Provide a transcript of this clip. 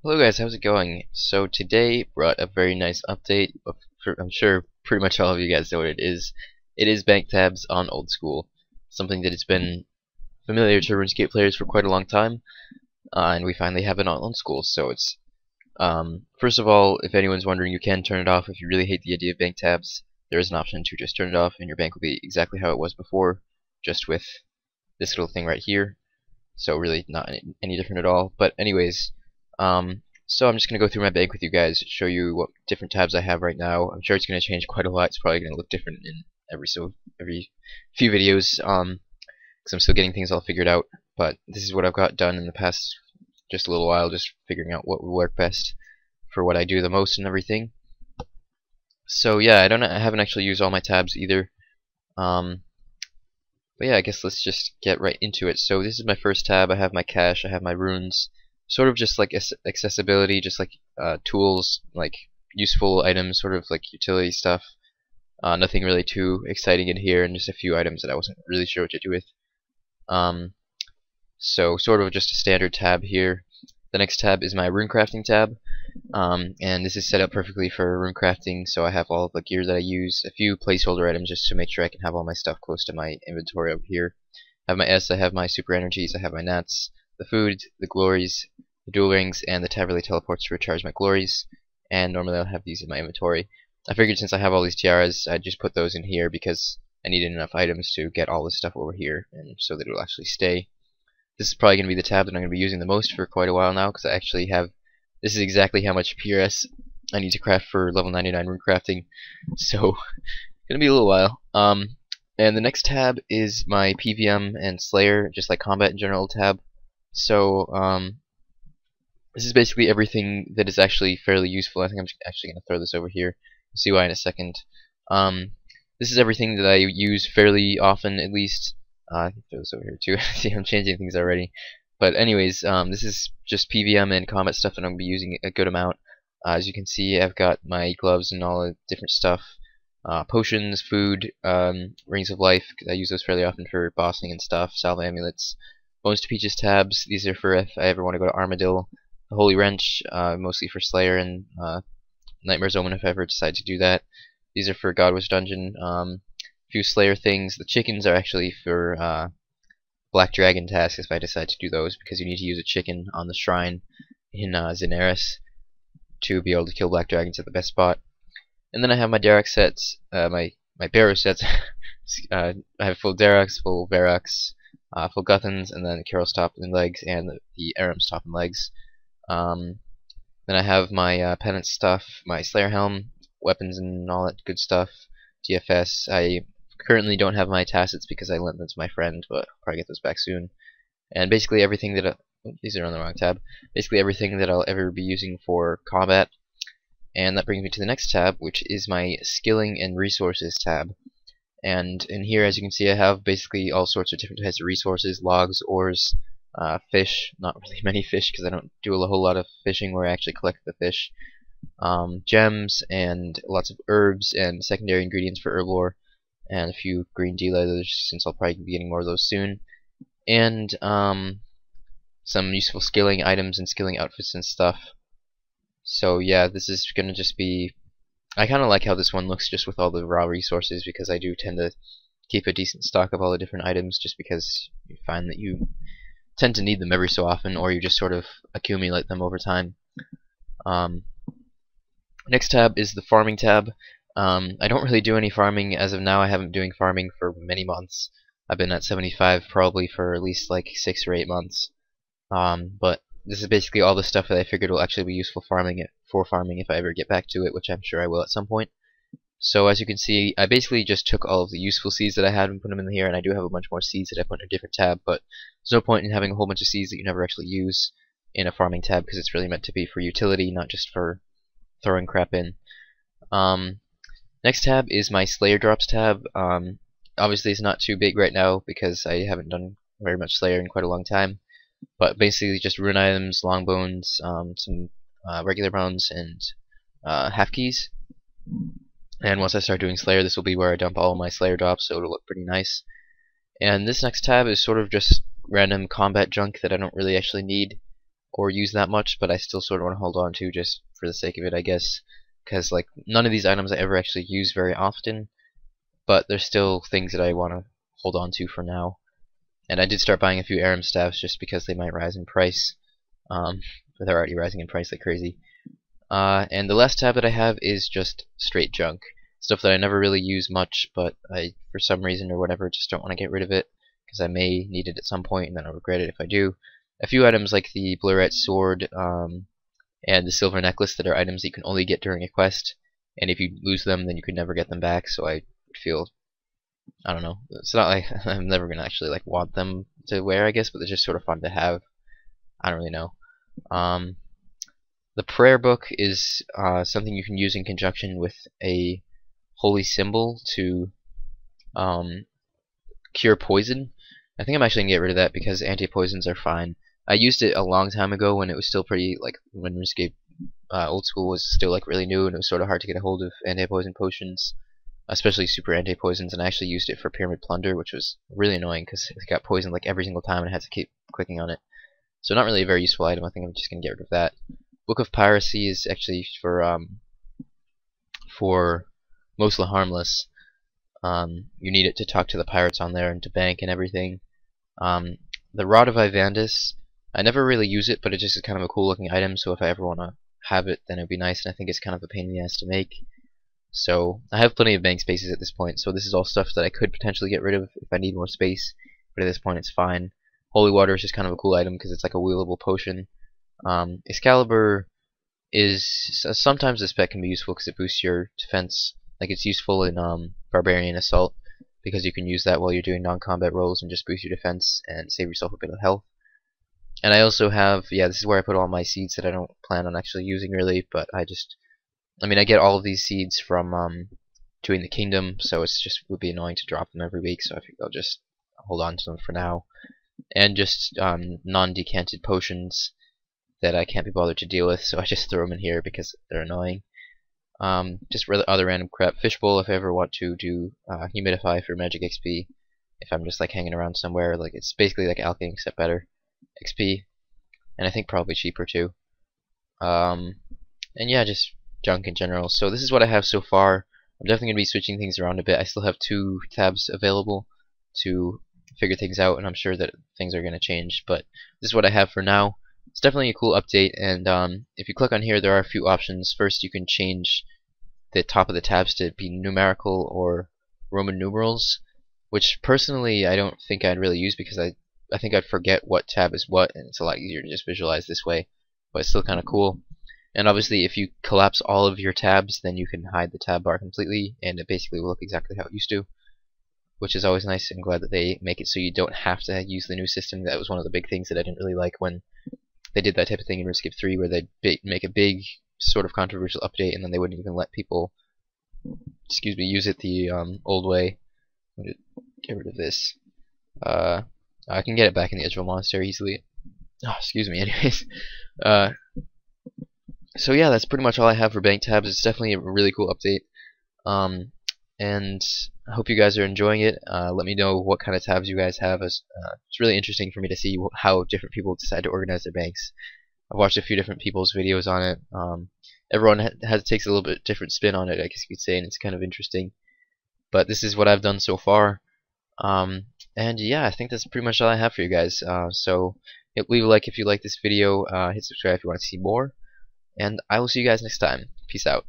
Hello guys, how's it going? So today brought a very nice update. I'm sure pretty much all of you guys know what it is. It is bank tabs on old school, something that has been familiar to RuneScape players for quite a long time, and we finally have it on old school. So it's first of all, if anyone's wondering, you can turn it off if you really hate the idea of bank tabs. There is an option to just turn it off, and your bank will be exactly how it was before, just with this little thing right here. So really not any different at all. But anyways. So I'm just going to go through my bank with you guys, show you what different tabs I have right now. I'm sure it's going to change quite a lot. It's probably going to look different in every few videos, because I'm still getting things all figured out. But this is what I've got done in the past just a little while, just figuring out what would work best for what I do the most and everything. So yeah, I haven't actually used all my tabs either. But yeah, I guess let's just get right into it. So this is my first tab. I have my cache, I have my runes. Sort of just like accessibility, just like tools, like useful items, sort of like utility stuff. Nothing really too exciting in here, and just a few items that I wasn't really sure what to do with. So sort of just a standard tab here. The next tab is my runecrafting tab, and this is set up perfectly for runecrafting. So I have all of the gear that I use, a few placeholder items just to make sure I can have all my stuff close to my inventory over here. I have my S, I have my super energies, I have my nats, the food, the glories, the dual rings, and the tab really teleports to recharge my glories, and normally I'll have these in my inventory. I figured since I have all these tiaras, I'd just put those in here because I needed enough items to get all this stuff over here, and so that it'll actually stay. This is probably going to be the tab that I'm going to be using the most for quite a while now, because I actually have, this is exactly how much PRS I need to craft for level 99 runecrafting, so it's going to be a little while. And the next tab is my PBM and Slayer, just like combat in general tab. So this is basically everything that is actually fairly useful. I think I'm actually going to throw this over here. You'll see why in a second. This is everything that I use fairly often, at least. I can throw this over here too. See, I'm changing things already. But anyways, this is just PVM and combat stuff that I'm going to be using a good amount. As you can see, I've got my gloves and all the different stuff. Potions, food, rings of life, I use those fairly often for bossing and stuff, salve amulets, bones to peaches tabs, these are for if I ever want to go to Armadillo, the holy wrench, mostly for Slayer and Nightmare's Omen if I ever decide to do that. These are for Godwitch Dungeon, a few Slayer things. The chickens are actually for Black Dragon tasks if I decide to do those, because you need to use a chicken on the shrine in Zenaris to be able to kill Black Dragons at the best spot. And then I have my Derek sets, my Barrow sets. I have full Dereks, full Varroks, full Guthans, and then Carol's top and legs, and the Aram's top and legs. Then I have my penance stuff, my Slayer helm, weapons and all that good stuff, DFS. I currently don't have my tassets because I lent them to my friend, but I'll probably get those back soon. And basically everything that these are on the wrong tab. Basically everything that I'll ever be using for combat. And that brings me to the next tab, which is my skilling and resources tab. And in here, as you can see, I have basically all sorts of different types of resources: logs, ores, fish. Not really many fish because I don't do a whole lot of fishing where I actually collect the fish. Gems and lots of herbs and secondary ingredients for herb lore, and a few green D-leathers since I'll probably be getting more of those soon. And some useful skilling items and skilling outfits and stuff. So yeah, this is gonna just be, I kinda like how this one looks just with all the raw resources, because I do tend to keep a decent stock of all the different items, just because you find that you tend to need them every so often, or you just sort of accumulate them over time. Next tab is the farming tab. I don't really do any farming as of now. I haven't been doing farming for many months. I've been at 75 probably for at least like 6 or 8 months. But this is basically all the stuff that I figured will actually be useful farming if I ever get back to it, which I'm sure I will at some point. So as you can see, I basically just took all of the useful seeds that I had and put them in here, and I do have a bunch more seeds that I put in a different tab, but there's no point in having a whole bunch of seeds that you never actually use in a farming tab, because it's really meant to be for utility, not just for throwing crap in. Next tab is my Slayer drops tab. Obviously it's not too big right now because I haven't done very much Slayer in quite a long time. But basically just rune items, long bones, some regular bones, and half keys. And once I start doing Slayer, this will be where I dump all my Slayer drops, so it'll look pretty nice. And this next tab is sort of just random combat junk that I don't really actually need. or use that much, but I still sort of want to hold on to just for the sake of it, I guess, because like none of these items I ever actually use very often, but there's still things that I want to hold on to for now. And I did start buying a few Aram staffs just because they might rise in price, but they're already rising in price like crazy. And the last tab that I have is just straight junk. Stuff that I never really use much, but I, for some reason or whatever, just don't want to get rid of it, because I may need it at some point, and then I'll regret it if I do. A few items like the Blurette sword and the silver necklace that are items that you can only get during a quest, and if you lose them, then you could never get them back, so I feel, I don't know, it's not like I'm never going to actually like want them to wear, I guess, but they're just sort of fun to have. I don't really know. The prayer book is something you can use in conjunction with a holy symbol to cure poison. I think I'm actually gonna get rid of that because anti-poisons are fine. I used it a long time ago when it was still pretty, like, when RuneScape old school was still like really new, and it was sort of hard to get a hold of anti-poison potions, especially super anti-poisons, and I actually used it for Pyramid Plunder, which was really annoying because it got poisoned like every single time and I had to keep clicking on it. So not really a very useful item. I think I'm just gonna get rid of that. Book of Piracy is actually for mostly harmless. You need it to talk to the pirates on there and to bank and everything. The Rod of Ivandis, I never really use it, but it just is kind of a cool looking item, so if I ever want to have it, then it'd be nice, and I think it's kind of a pain in the ass to make. So I have plenty of bank spaces at this point, so this is all stuff that I could potentially get rid of if I need more space, but at this point it's fine. Holy Water is just kind of a cool item because it's like a wheelable potion. Excalibur is sometimes the spec can be useful because it boosts your defense. Like, it's useful in Barbarian Assault because you can use that while you're doing non-combat rolls and just boost your defense and save yourself a bit of health. And I also have, yeah, this is where I put all my seeds that I don't plan on actually using really, but I mean, I get all of these seeds from doing the kingdom, so it's just would be annoying to drop them every week, so I think I'll just hold on to them for now. And just non-decanted potions that I can't be bothered to deal with, so I just throw them in here because they're annoying. Just other random crap. Fishbowl if I ever want to do humidify for magic XP. If I'm just like hanging around somewhere, like it's basically like alchemy except better XP, and I think probably cheaper too. And yeah, just junk in general. So this is what I have so far. I'm definitely gonna be switching things around a bit. I still have 2 tabs available to figure things out, and I'm sure that things are gonna change. But this is what I have for now. It's definitely a cool update, and if you click on here, there are a few options. First, you can change the top of the tabs to be numerical or Roman numerals, which personally I don't think I'd really use because I think I'd forget what tab is what, and it's a lot easier to just visualize this way, but it's still kind of cool. And obviously, if you collapse all of your tabs, then you can hide the tab bar completely, and it basically will look exactly how it used to, which is always nice. I'm glad that they make it so you don't have to use the new system. That was one of the big things that I didn't really like when they did that type of thing in RuneScape 3, where they'd make a big sort of controversial update and then they wouldn't even let people, use it the old way. I'm gonna get rid of this. I can get it back in the Israel Monastery easily. Oh, excuse me. Anyways, so yeah, that's pretty much all I have for bank tabs. It's definitely a really cool update. And I hope you guys are enjoying it. Let me know what kind of tabs you guys have. It's really interesting for me to see how different people decide to organize their banks. I've watched a few different people's videos on it. Everyone takes a little bit different spin on it, I guess you could say, and it's kind of interesting. But this is what I've done so far. And yeah, I think that's pretty much all I have for you guys. So leave a like if you like this video. Hit subscribe if you want to see more. And I will see you guys next time. Peace out.